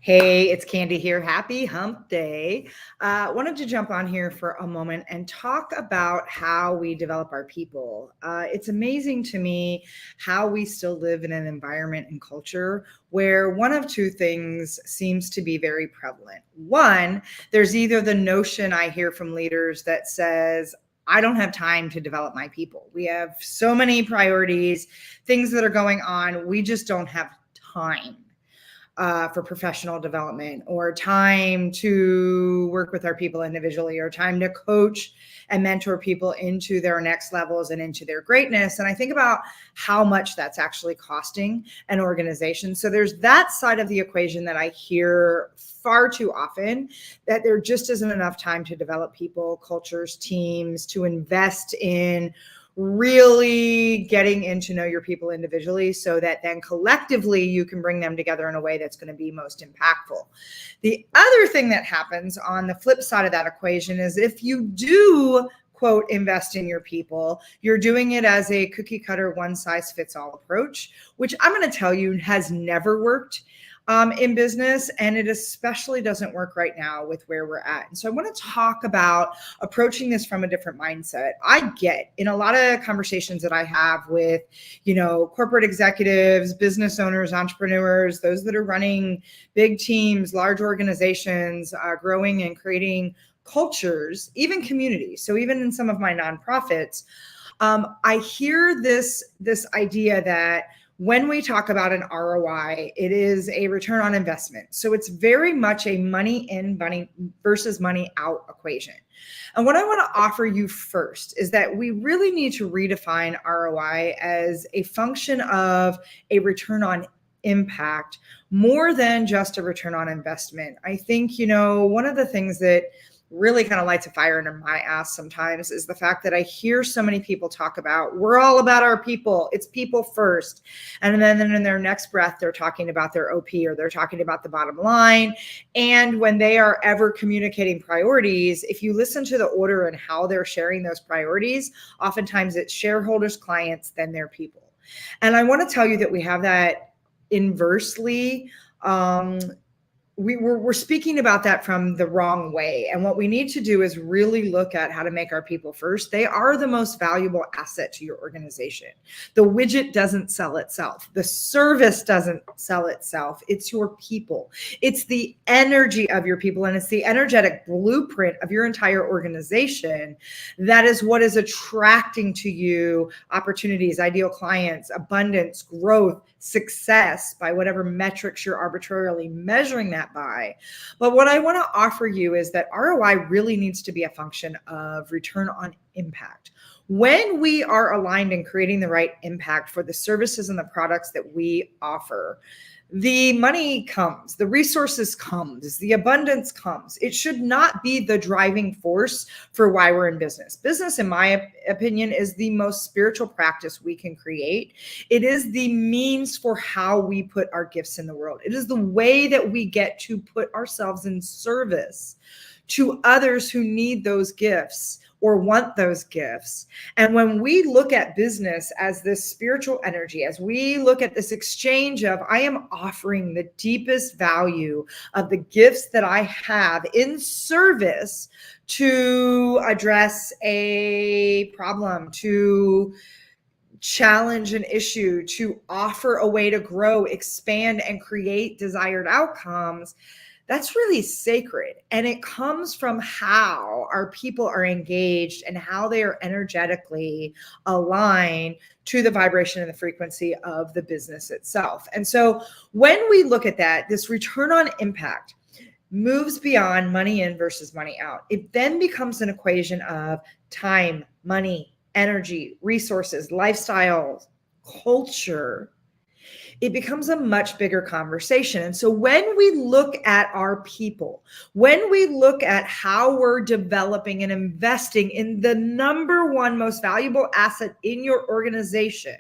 Hey, it's Candy here. Happy Hump Day. Wanted to jump on here for a moment and talk about how we develop our people. It's amazing to me how we still live in an environment and culture where one of two things seems to be very prevalent. One, there's either the notion I hear from leaders that says, I don't have time to develop my people. We have so many priorities, things that are going on. We just don't have time for professional development or time to work with our people individually or time to coach and mentor people into their next levels and into their greatness. And I think about how much that's actually costing an organization. So there's that side of the equation that I hear far too often, that there just isn't enough time to develop people, cultures, teams, to invest in really getting in to know your people individually so that then collectively you can bring them together in a way that's going to be most impactful. The other thing that happens on the flip side of that equation is if you do quote invest in your people, you're doing it as a cookie cutter one size fits all approach, which I'm going to tell you has never worked in business, and it especially doesn't work right now with where we're at. And so I want to talk about approaching this from a different mindset. I get in a lot of conversations that I have with, corporate executives, business owners, entrepreneurs, those that are running big teams, large organizations, growing and creating cultures, even communities. So even in some of my nonprofits, I hear this idea that when we talk about an ROI, it is a return on investment. So it's very much a money in money versus money out equation. And what I want to offer you first is that we really need to redefine ROI as a function of a return on impact more than just a return on investment. I think, one of the things that really kind of lights a fire under my ass sometimes is the fact that I hear so many people talk about, we're all about our people. It's people first. And then in their next breath, they're talking about their OP or they're talking about the bottom line. And when they are ever communicating priorities, if you listen to the order and how they're sharing those priorities, oftentimes it's shareholders, clients, then their people. And I want to tell you that we have that inversely. We're speaking about that from the wrong way. And what we need to do is really look at how to make our people first. They are the most valuable asset to your organization. The widget doesn't sell itself. The service doesn't sell itself. It's your people. It's the energy of your people. And it's the energetic blueprint of your entire organization. That is what is attracting to you opportunities, ideal clients, abundance, growth, success by whatever metrics you're arbitrarily measuring that by. But what I want to offer you is that ROI really needs to be a function of return on impact. When we are aligned in creating the right impact for the services and the products that we offer, the money comes, the resources comes, the abundance comes. It should not be the driving force for why we're in business. Business, in my opinion, is the most spiritual practice we can create. It is the means for how we put our gifts in the world. It is the way that we get to put ourselves in service to others who need those gifts or want those gifts. And when we look at business as this spiritual energy, as we look at this exchange of, I am offering the deepest value of the gifts that I have in service to address a problem, to challenge an issue, to offer a way to grow, expand, and create desired outcomes, that's really sacred. And it comes from how our people are engaged and how they are energetically aligned to the vibration and the frequency of the business itself. And so when we look at that, this return on impact moves beyond money in versus money out. It then becomes an equation of time, money, energy, resources, lifestyle, culture. It becomes a much bigger conversation. And so when we look at our people, when we look at how we're developing and investing in the number one most valuable asset in your organization,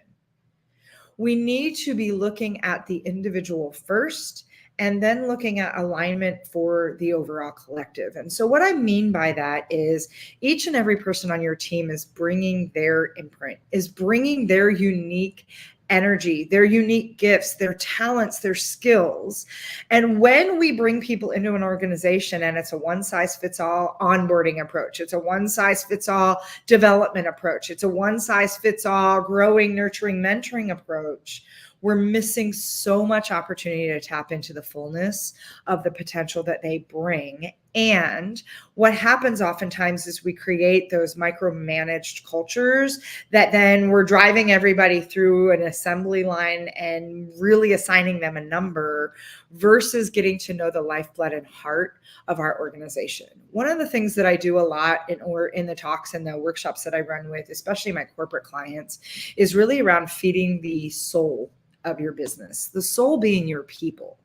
we need to be looking at the individual first and then looking at alignment for the overall collective. And so what I mean by that is each and every person on your team is bringing their imprint, is bringing their unique energy, their unique gifts, their talents, their skills. And when we bring people into an organization and it's a one size fits all onboarding approach, it's a one size fits all development approach, it's a one size fits all growing, nurturing, mentoring approach, we're missing so much opportunity to tap into the fullness of the potential that they bring. And what happens oftentimes is we create those micromanaged cultures that then we're driving everybody through an assembly line and really assigning them a number versus getting to know the lifeblood and heart of our organization. One of the things that I do a lot in the talks and the workshops that I run with, especially my corporate clients, is really around feeding the soul of your business, the soul being your people.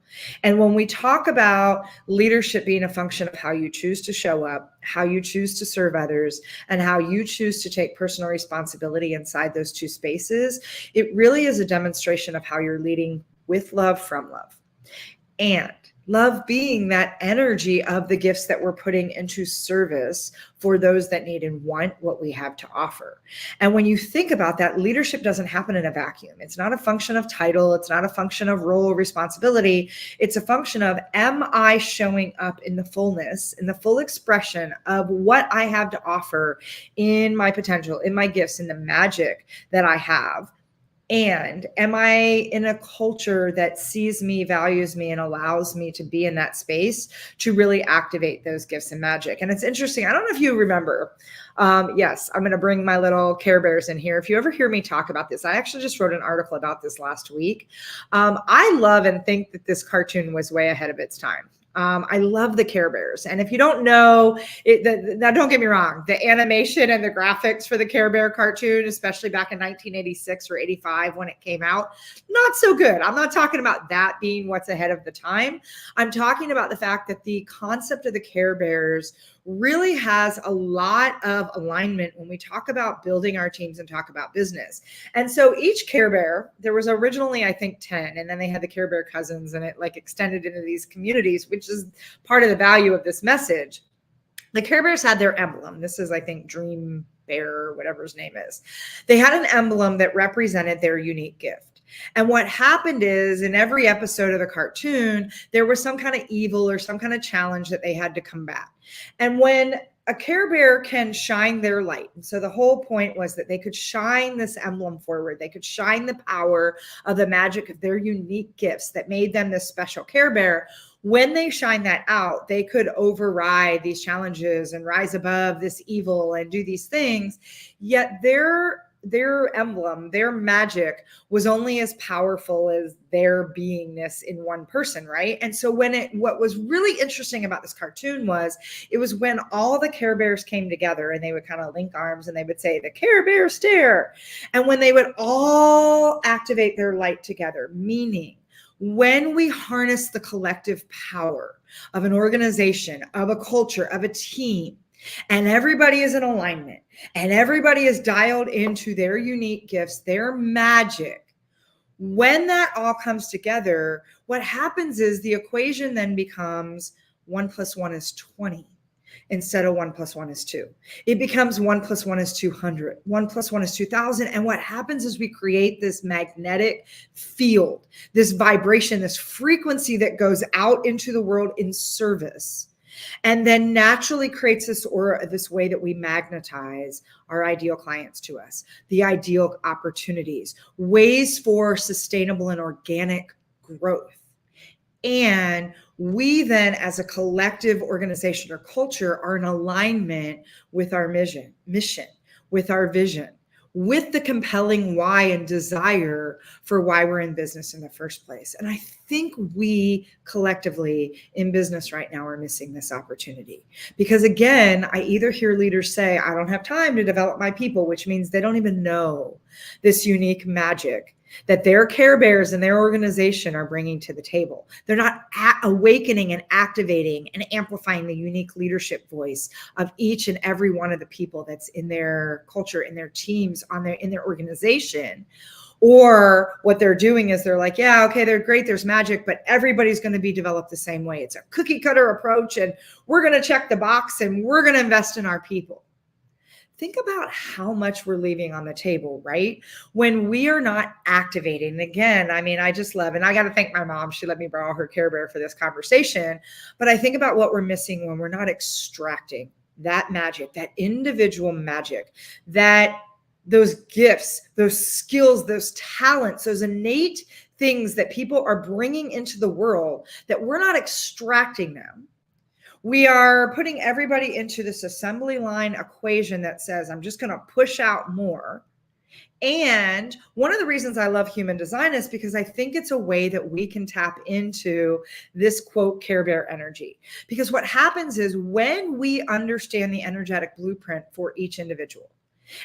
And when we talk about leadership being a function of how you choose to show up, how you choose to serve others, and how you choose to take personal responsibility inside those two spaces, it really is a demonstration of how you're leading with love, from love. And love being that energy of the gifts that we're putting into service for those that need and want what we have to offer. And when you think about that, leadership doesn't happen in a vacuum. It's not a function of title. It's not a function of role or responsibility. It's a function of, am I showing up in the fullness, in the full expression of what I have to offer in my potential, in my gifts, in the magic that I have? And am I in a culture that sees me, values me, and allows me to be in that space to really activate those gifts and magic? And it's interesting. I don't know if you remember. Yes, I'm going to bring my little Care Bears in here. If you ever hear me talk about this, I actually just wrote an article about this last week. I love and think that this cartoon was way ahead of its time. I love the Care Bears. And if you don't know, now don't get me wrong, the animation and the graphics for the Care Bear cartoon, especially back in 1986 or 85 when it came out, not so good. I'm not talking about that being what's ahead of the time. I'm talking about the fact that the concept of the Care Bears really has a lot of alignment when we talk about building our teams and talk about business. And so each Care Bear, there was originally, I think, 10, and then they had the Care Bear cousins, and it like extended into these communities, which is part of the value of this message. The Care Bears had their emblem. This is, I think, Dream Bear, or whatever his name is. They had an emblem that represented their unique gift. And what happened is in every episode of the cartoon, there was some kind of evil or some kind of challenge that they had to combat. And when a Care Bear can shine their light, and so the whole point was that they could shine this emblem forward. They could shine the power of the magic of their unique gifts that made them this special Care Bear. When they shine that out, they could override these challenges and rise above this evil and do these things. Yet their emblem, their magic was only as powerful as their beingness in one person, right? And so what was really interesting about this cartoon was, it was when all the Care Bears came together and they would kind of link arms and they would say, the Care Bear stare. And when they would all activate their light together, meaning when we harness the collective power of an organization, of a culture, of a team, and everybody is in alignment and everybody is dialed into their unique gifts, their magic, when that all comes together, what happens is the equation then becomes 1 + 1 is 20 instead of 1 + 1 is 2. It becomes 1 + 1 is 200, 1 + 1 is 2000. And what happens is we create this magnetic field, this vibration, this frequency that goes out into the world in service. And then naturally creates this aura, this way that we magnetize our ideal clients to us, the ideal opportunities, ways for sustainable and organic growth. And we then, as a collective organization or culture, are in alignment with our mission, with our vision, with the compelling why and desire for why we're in business in the first place. And I think we collectively in business right now are missing this opportunity. Because again, I either hear leaders say, I don't have time to develop my people, which means they don't even know this unique magic that their Care Bears and their organization are bringing to the table. They're not awakening and activating and amplifying the unique leadership voice of each and every one of the people that's in their culture, in their teams, in their organization. Or what they're doing is they're like, yeah, okay, they're great, there's magic, but everybody's going to be developed the same way. It's a cookie cutter approach, and we're going to check the box and we're going to invest in our people. think about how much we're leaving on the table, right? When we are not activating. Again, I mean, I just love, and I got to thank my mom. She let me borrow her Care Bear for this conversation. But I think about what we're missing when we're not extracting that magic, that individual magic, that those gifts, those skills, those talents, those innate things that people are bringing into the world, that we're not extracting them. We are putting everybody into this assembly line equation that says, I'm just going to push out more. And one of the reasons I love human design is because I think it's a way that we can tap into this quote Care Bear energy. Because what happens is when we understand the energetic blueprint for each individual,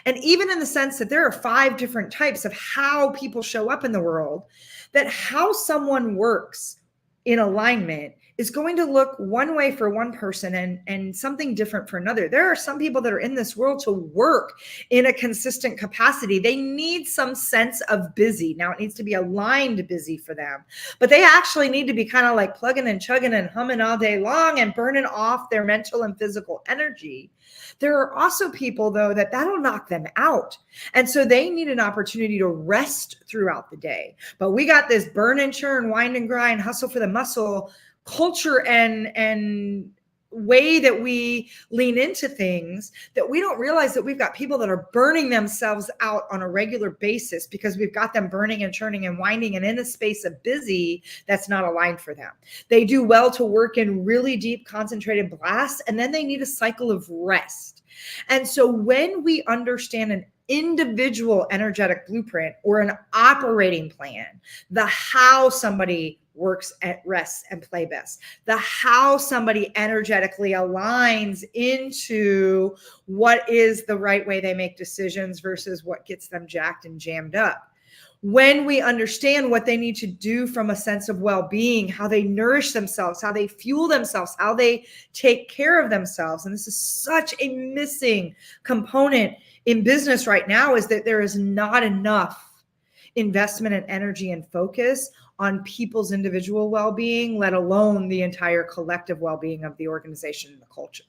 and even in the sense that there are 5 different types of how people show up in the world, that how someone works in alignment is going to look one way for one person and something different for another. There are some people that are in this world to work in a consistent capacity. They need some sense of busy. Now it needs to be aligned busy for them, but they actually need to be kind of like plugging and chugging and humming all day long and burning off their mental and physical energy. There are also people, though, that'll knock them out. And so they need an opportunity to rest throughout the day. But we got this burn and churn, wind and grind, hustle for the muscle culture and way that we lean into things, that we don't realize that we've got people that are burning themselves out on a regular basis because we've got them burning and churning and winding and in a space of busy that's not aligned for them. They do well to work in really deep concentrated blasts, and then they need a cycle of rest. And so when we understand an individual energetic blueprint or an operating plan, the how somebody works at rest and play best, the how somebody energetically aligns into what is the right way they make decisions versus what gets them jacked and jammed up. When we understand what they need to do from a sense of well-being, how they nourish themselves, how they fuel themselves, how they take care of themselves. And this is such a missing component in business right now, is that there is not enough investment and energy and focus on people's individual well-being, let alone the entire collective well-being of the organization and the culture.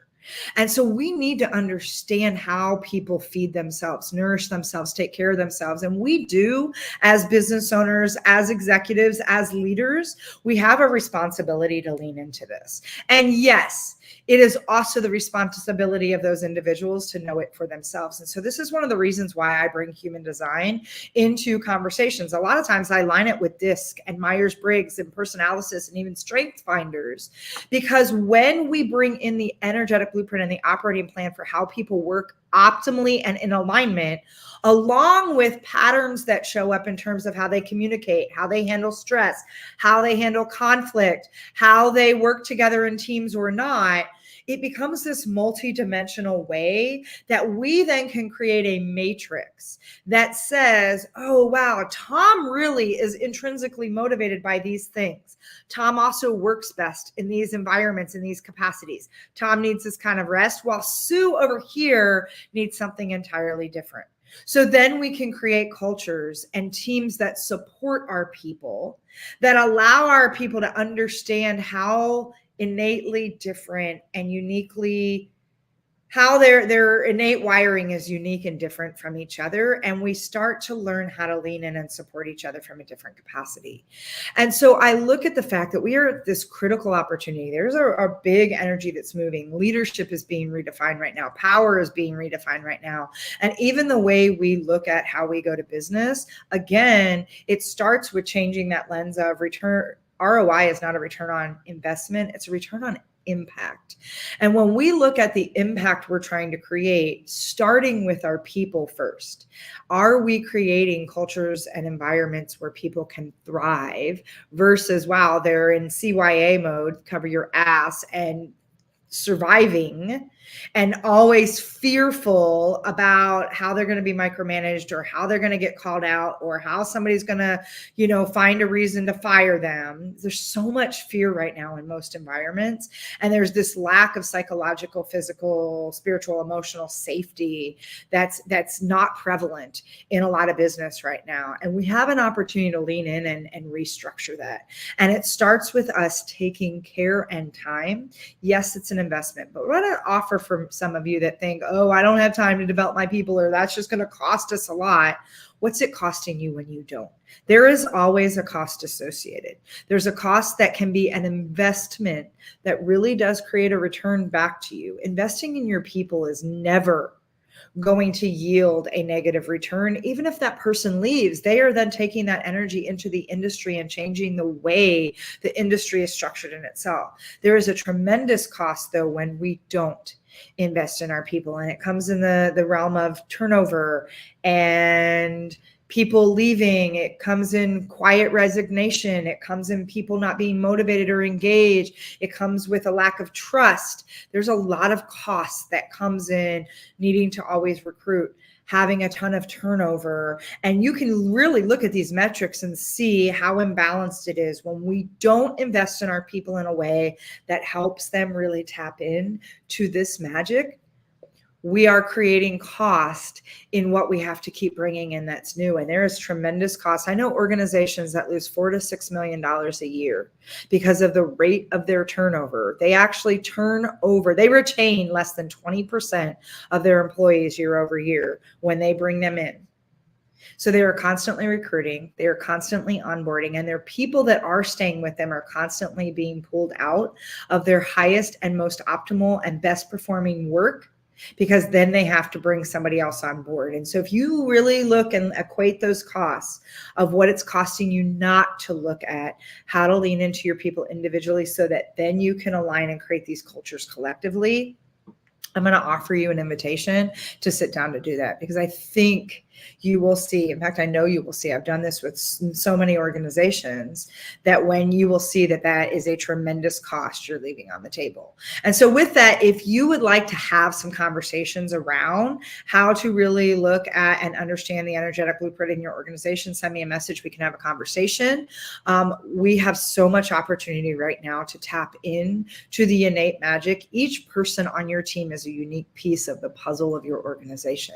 And so we need to understand how people feed themselves, nourish themselves, take care of themselves. And we do, as business owners, as executives, as leaders, we have a responsibility to lean into this. And yes, it is also the responsibility of those individuals to know it for themselves. And so this is one of the reasons why I bring human design into conversations. A lot of times I line it with DISC and Myers-Briggs and Personalysis and even Strengths Finders, because when we bring in the energetic blueprint and the operating plan for how people work optimally and in alignment, along with patterns that show up in terms of how they communicate, how they handle stress, how they handle conflict, how they work together in teams or not, it becomes this multi-dimensional way that we then can create a matrix that says, oh, wow, Tom really is intrinsically motivated by these things. Tom also works best in these environments, in these capacities. Tom needs this kind of rest, while Sue over here needs something entirely different. So then we can create cultures and teams that support our people, that allow our people to understand how innately different and uniquely, how their innate wiring is unique and different from each other. And we start to learn how to lean in and support each other from a different capacity. And so I look at the fact that we are at this critical opportunity. There's a big energy that's moving. Leadership is being redefined right now. Power is being redefined right now. And even the way we look at how we go to business, again, it starts with changing that lens of return. ROI is not a return on investment. It's a return on impact. And when we look at the impact we're trying to create, starting with our people first, are we creating cultures and environments where people can thrive versus, wow, they're in CYA mode, cover your ass, and surviving and always fearful about how they're going to be micromanaged or how they're going to get called out or how somebody's going to, find a reason to fire them. There's so much fear right now in most environments. And there's this lack of psychological, physical, spiritual, emotional safety that's not prevalent in a lot of business right now. And we have an opportunity to lean in and restructure that. And it starts with us taking care and time. Yes, it's an investment, but what I offer Or for some of you that think, oh, I don't have time to develop my people, or that's just going to cost us a lot. What's it costing you when you don't? There is always a cost associated. There's a cost that can be an investment that really does create a return back to you. Investing in your people is never going to yield a negative return. Even if that person leaves, they are then taking that energy into the industry and changing the way the industry is structured in itself. There is a tremendous cost, though, when we don't invest in our people, and it comes in the realm of turnover and people leaving. It comes in quiet resignation. It comes in people not being motivated or engaged. It comes with a lack of trust. There's a lot of costs that comes in needing to always recruit, having a ton of turnover. And you can really look at these metrics and see how imbalanced it is when we don't invest in our people in a way that helps them really tap in to this magic. We are creating cost in what we have to keep bringing in that's new. And there is tremendous cost. I know organizations that lose $4 to $6 million a year because of the rate of their turnover. They actually they retain less than 20% of their employees year over year when they bring them in. So they are constantly recruiting, they are constantly onboarding, and their people that are staying with them are constantly being pulled out of their highest and most optimal and best performing work, because then they have to bring somebody else on board. And so if you really look and equate those costs of what it's costing you not to look at how to lean into your people individually so that then you can align and create these cultures collectively, I'm going to offer you an invitation to sit down to do that, because I think you will see, in fact, I know you will see, I've done this with so many organizations, that when you will see that that is a tremendous cost you're leaving on the table. And so with that, if you would like to have some conversations around how to really look at and understand the energetic blueprint in your organization, send me a message. We can have a conversation. We have so much opportunity right now to tap in to the innate magic. Each person on your team is a unique piece of the puzzle of your organization.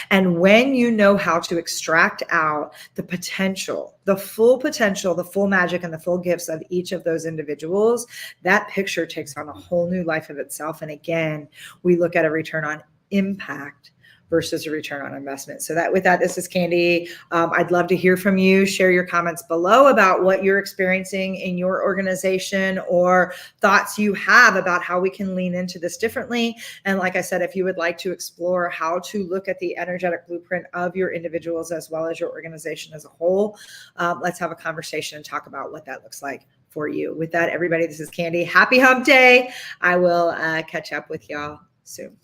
And when you know how to extract out the potential, the full potential, the full magic, and the full gifts of each of those individuals, that picture takes on a whole new life of itself. And again, we look at a return on impact versus a return on investment. So that with that, this is Candy. I'd love to hear from you. Share your comments below about what you're experiencing in your organization or thoughts you have about how we can lean into this differently. And like I said, if you would like to explore how to look at the energetic blueprint of your individuals as well as your organization as a whole, let's have a conversation and talk about what that looks like for you. With that, everybody, this is Candy. Happy Hump Day. I will catch up with y'all soon.